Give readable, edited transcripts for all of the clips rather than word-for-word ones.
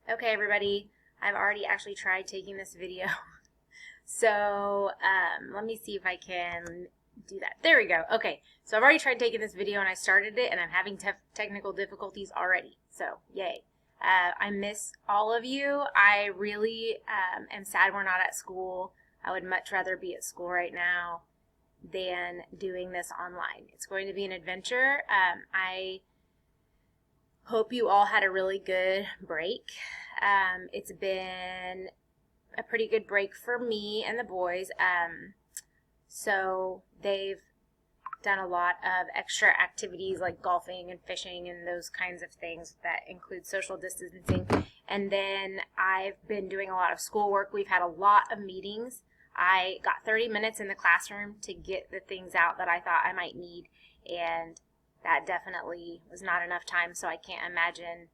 Okay, everybody, I've already actually tried taking this video. So let me see if I can do that. There we go. Okay, so I've already tried taking this video and I started it and I'm having technical difficulties already. So yay. I miss all of you. I really am sad we're not at school. I would much rather be at school right now than doing this online. It's going to be an adventure. I hope you all had a really good break. It's been a pretty good break for me and the boys. So they've done a lot of extra activities like golfing and fishing and those kinds of things that include social distancing. And then I've been doing a lot of schoolwork. We've had a lot of meetings. I got 30 minutes in the classroom to get the things out that I thought I might need, and that definitely was not enough time, so I can't imagine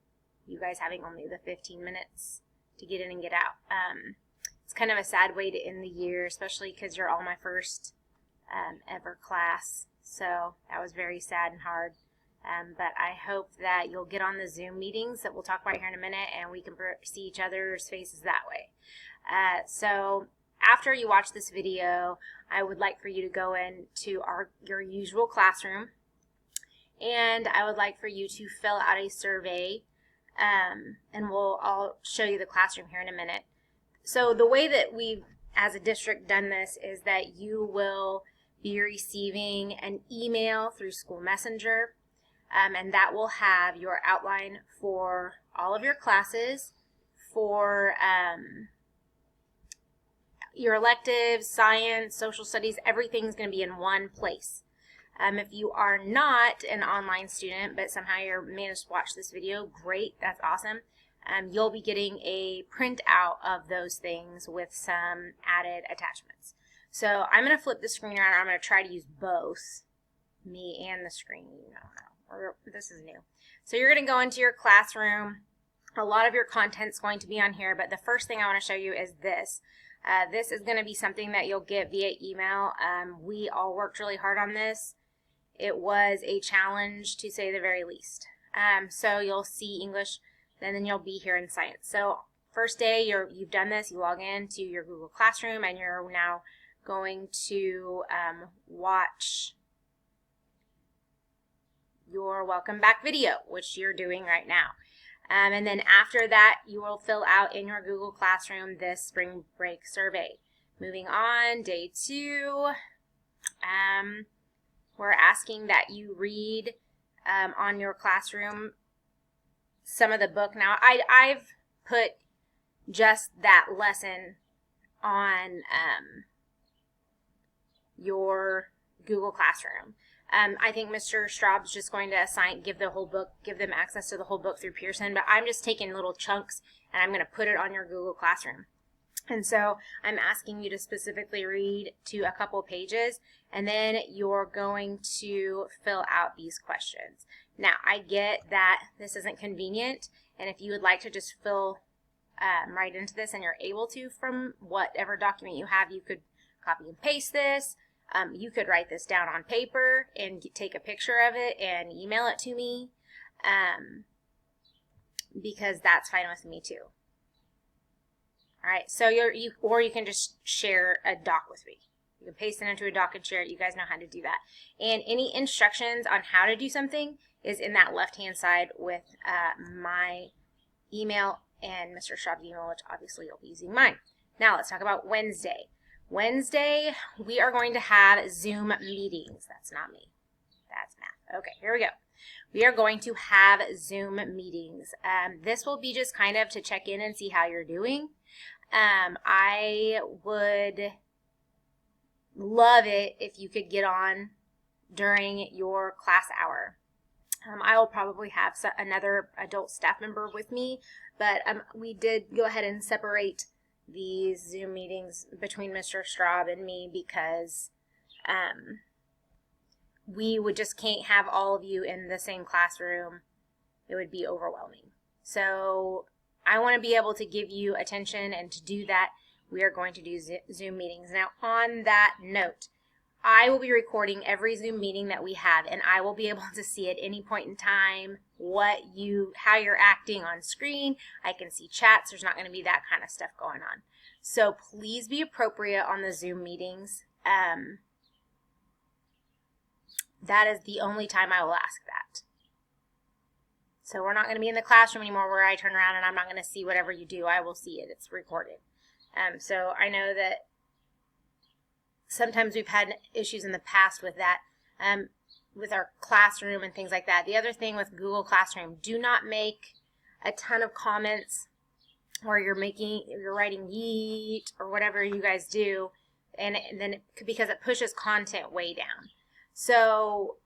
you guys having only the 15 minutes to get in and get out. It's kind of a sad way to end the year, especially because you're all my first ever class, so that was very sad and hard. But I hope that you'll get on the Zoom meetings that we'll talk about here in a minute, and we can see each other's faces that way. So after you watch this video, I would like for you to go into your usual classroom, and I would like for you to fill out a survey, and I'll show you the classroom here in a minute. So the way that we've, as a district, done this is that you will be receiving an email through School Messenger, and that will have your outline for all of your classes, for your electives, science, social studies. Everything's going to be in one place. If you are not an online student, but somehow you're managed to watch this video, great, that's awesome. You'll be getting a printout of those things with some added attachments. So I'm going to flip the screen around. I'm going to try to use both me and the screen. This is new. So you're going to go into your classroom. A lot of your content's going to be on here, but the first thing I want to show you is this. This is going to be something that you'll get via email. We all worked really hard on this. It was a challenge, to say the very least. So you'll see English, and then you'll be here in science. So first day you've done this, you log into your Google Classroom, and you're now going to watch your welcome back video, which you're doing right now. And then after that, you will fill out in your Google Classroom this spring break survey. Moving on, day 2, we're asking that you read on your classroom some of the book. Now, I've put just that lesson on your Google Classroom. I think Mr. Straub's just going to give them access to the whole book through Pearson, but I'm just taking little chunks and I'm going to put it on your Google Classroom. And so I'm asking you to specifically read to a couple pages, and then you're going to fill out these questions. Now, I get that this isn't convenient, and if you would like to just fill right into this and you're able to from whatever document you have, you could copy and paste this. You could write this down on paper and take a picture of it and email it to me, because that's fine with me too. All right, so or you can just share a doc with me. You can paste it into a doc and share it. You guys know how to do that. And any instructions on how to do something is in that left-hand side with my email and Mr. Straub's email, which obviously you'll be using mine. Now let's talk about Wednesday. Wednesday, we are going to have Zoom meetings. That's not me. That's math. Okay, here we go. We are going to have Zoom meetings. This will be just kind of to check in and see how you're doing. I would love it if you could get on during your class hour. I will probably have another adult staff member with me, but we did go ahead and separate these Zoom meetings between Mr. Straub and me because we just can't have all of you in the same classroom. It would be overwhelming. So I want to be able to give you attention, and to do that, we are going to do Zoom meetings. Now, on that note, I will be recording every Zoom meeting that we have, and I will be able to see at any point in time how you're acting on screen. I can see chats. There's not going to be that kind of stuff going on. So please be appropriate on the Zoom meetings. That is the only time I will ask that. So we're not going to be in the classroom anymore where I turn around and I'm not going to see whatever you do. I will see it. It's recorded. So I know that sometimes we've had issues in the past with that, with our classroom and things like that. The other thing with Google Classroom, do not make a ton of comments where you're writing yeet or whatever you guys do, and then because it pushes content way down. So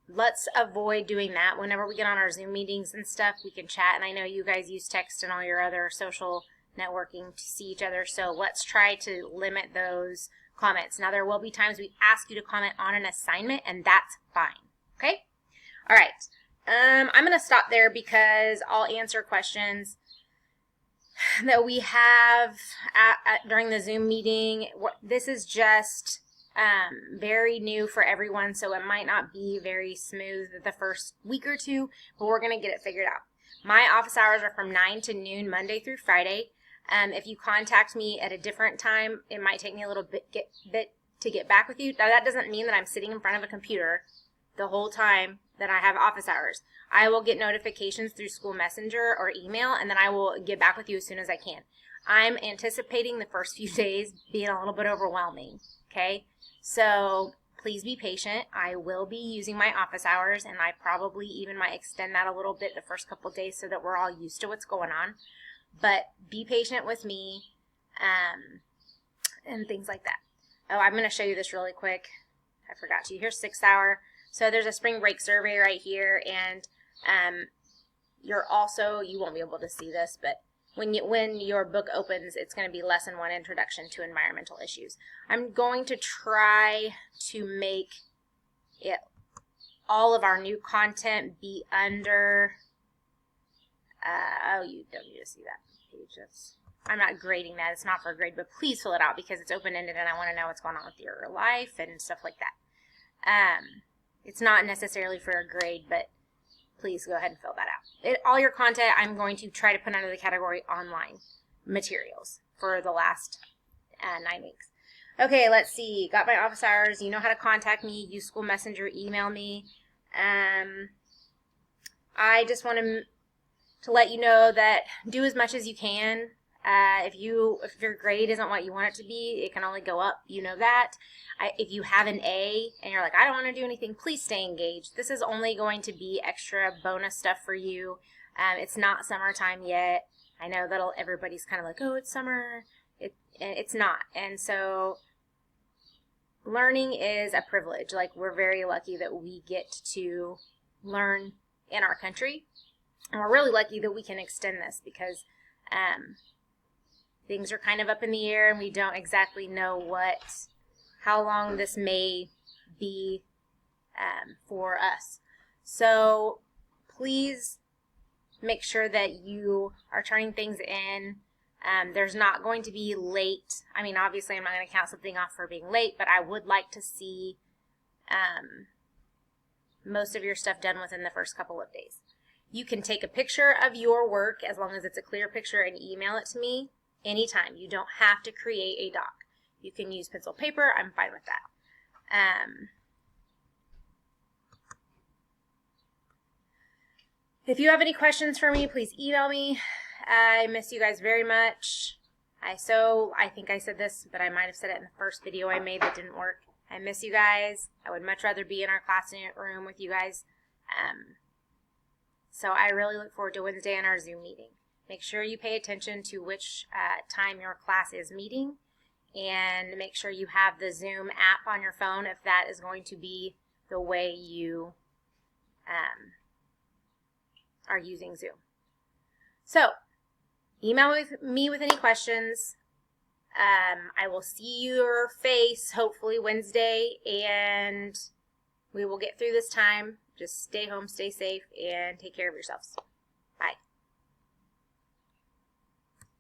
let's avoid doing that. Whenever we get on our Zoom meetings and stuff, we can chat, and I know you guys use text and all your other social networking to see each other, so let's try to limit those comments. Now, there will be times we ask you to comment on an assignment, and that's fine. Okay? All right. I'm going to stop there because I'll answer questions that we have during the Zoom meeting. This is just very new for everyone, so it might not be very smooth the first week or two, but we're going to get it figured out. My office hours are from 9 to noon, Monday through Friday. If you contact me at a different time, it might take me a little bit to get back with you. Now, that doesn't mean that I'm sitting in front of a computer the whole time that I have office hours. I will get notifications through School Messenger or email, and then I will get back with you as soon as I can. I'm anticipating the first few days being a little bit overwhelming, okay? So please be patient. I will be using my office hours, and I probably even might extend that a little bit the first couple days so that we're all used to what's going on. But be patient with me and things like that. Oh, I'm going to show you this really quick. I forgot to. Here's 6th hour. So there's a spring break survey right here, and you won't be able to see this, but when your book opens, it's going to be Lesson 1, Introduction to Environmental Issues. I'm going to try to make all of our new content be under... oh, you don't need to see that page. I'm not grading that. It's not for a grade, but please fill it out because it's open-ended and I want to know what's going on with your life and stuff like that. It's not necessarily for a grade, but please go ahead and fill that out. All your content I'm going to try to put under the category online materials for the last 9 weeks. Okay, let's see. Got my office hours. You know how to contact me. Use School Messenger. Email me. I just want to let you know that do as much as you can. If your grade isn't what you want it to be, it can only go up. You know that. If you have an A and you're like, I don't want to do anything, please stay engaged. This is only going to be extra bonus stuff for you. It's not summertime yet. I know that everybody's kind of like, oh, it's summer. It's not. And so learning is a privilege. Like, we're very lucky that we get to learn in our country. And we're really lucky that we can extend this because things are kind of up in the air and we don't exactly know how long this may be for us. So please make sure that you are turning things in. There's not going to be late. I mean, obviously I'm not going to count something off for being late, but I would like to see most of your stuff done within the first couple of days. You can take a picture of your work as long as it's a clear picture and email it to me anytime. You don't have to create a doc. You can use pencil paper. I'm fine with that. If you have any questions for me, please email me. I miss you guys very much. I think I said this, but I might have said it in the first video I made that didn't work. I miss you guys. I would much rather be in our classroom with you guys. So I really look forward to Wednesday and our Zoom meeting. Make sure you pay attention to which time your class is meeting, and make sure you have the Zoom app on your phone if that is going to be the way you are using Zoom. So email me with any questions. I will see your face hopefully Wednesday, and we will get through this time. Just stay home, stay safe, and take care of yourselves.